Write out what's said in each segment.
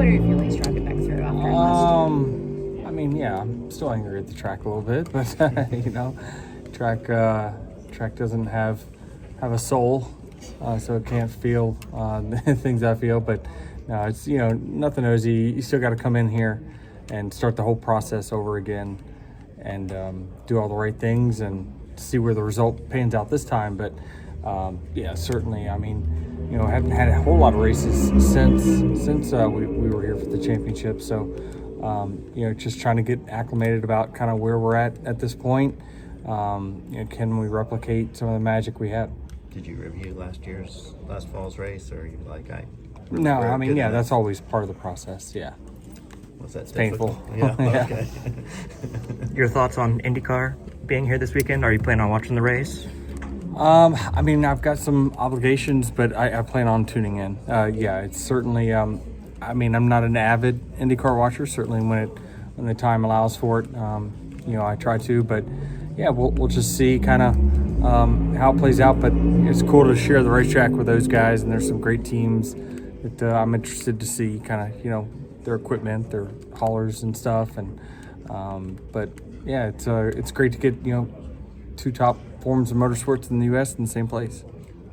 What are your feelings driving back through after last? I mean, yeah, I'm still angry at the track a little bit, but track doesn't have a soul, so it can't feel the things I feel. But no, it's nothing easy. You still got to come in here and start the whole process over again, and do all the right things and see where the result pans out this time. But yeah, certainly. I mean, I haven't had a whole lot of races since we were here for the championship. So, just trying to get acclimated about kind of where we're at this point. Can we replicate some of the magic we had? Did you review last fall's race, or are you like, No, I mean, yeah, that's always part of the process. Yeah. Was that it's painful? Yeah. Yeah. Okay. Your thoughts on IndyCar being here this weekend? Are you planning on watching the race? I mean, I've got some obligations, but I plan on tuning in. Yeah, it's certainly. I mean, I'm not an avid IndyCar watcher. Certainly, when the time allows for it, I try to. But yeah, we'll just see kind of how it plays out. But it's cool to share the racetrack with those guys, and there's some great teams that I'm interested to see. Kind of, their equipment, their haulers and stuff. And but yeah, it's great to get two top forms of motorsports in the U.S. in the same place.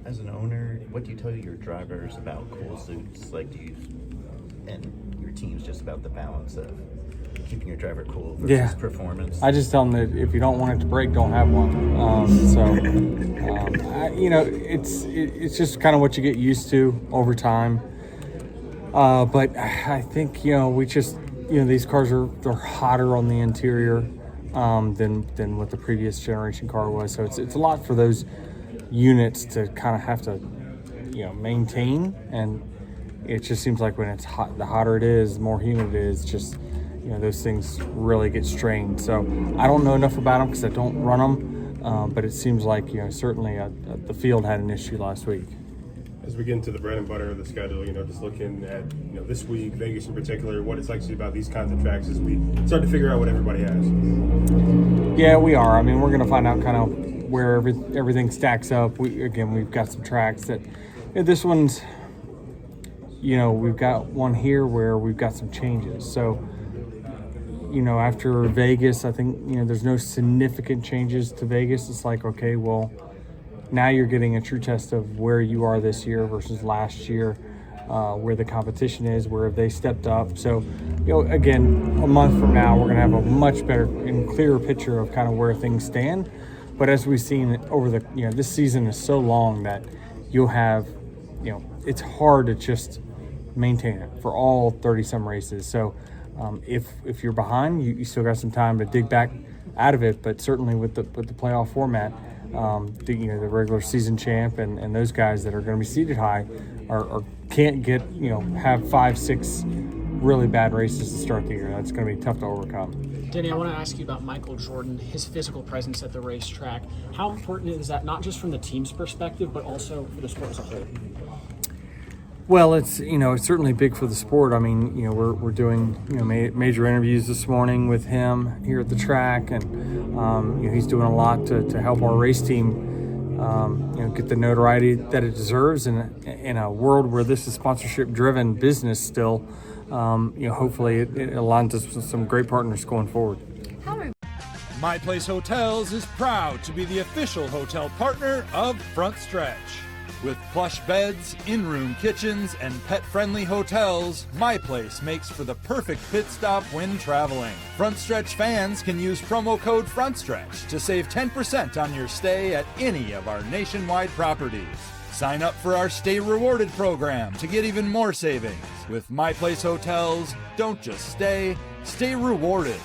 As an owner, what do you tell your drivers about cool suits? Like, and your team's just about the balance of keeping your driver cool versus performance? I just tell them that if you don't want it to break, don't have one. It's just kind of what you get used to over time. But I think we just these cars they're hotter on the interior than what the previous generation car was. So it's a lot for those units to kind of have to maintain, and it just seems like when it's hot, the hotter it is, the more humid it is, just those things really get strained. So I don't know enough about them because I don't run them, but it seems like certainly the field had an issue last week. As we get into the bread and butter of the schedule, just looking at this week, Vegas in particular, what it's like to see about these kinds of tracks as we start to figure out what everybody has. Yeah, we are. I mean, we're going to find out kind of where everything stacks up. We've got some tracks that this one's, we've got one here where we've got some changes. So, after Vegas, I think there's no significant changes to Vegas. It's like, okay, well, now you're getting a true test of where you are this year versus last year, where the competition is, where they stepped up. So, again, a month from now, we're going to have a much better and clearer picture of kind of where things stand. But as we've seen over this season is so long that you'll have, it's hard to just maintain it for all 30-some races. So if you're behind, you still got some time to dig back out of it. But certainly with the playoff format, the regular season champ and those guys that are going to be seated high are can't get have 5-6 really bad races to start the year. That's going to be tough to overcome. Denny, I want to ask you about Michael Jordan, his physical presence at the racetrack. How important is that, not just from the team's perspective, but also for the sport as a whole? Well, it's it's certainly big for the sport. I mean, we're doing major interviews this morning with him here at the track, and he's doing a lot to help our race team get the notoriety that it deserves in a world where this is sponsorship driven business still. Hopefully it aligns us with some great partners going forward. My Place Hotels is proud to be the official hotel partner of Frontstretch. With plush beds, in-room kitchens, and pet-friendly hotels, My Place makes for the perfect pit stop when traveling. Frontstretch fans can use promo code Frontstretch to save 10% on your stay at any of our nationwide properties. Sign up for our Stay Rewarded program to get even more savings. With My Place Hotels, don't just stay, stay rewarded.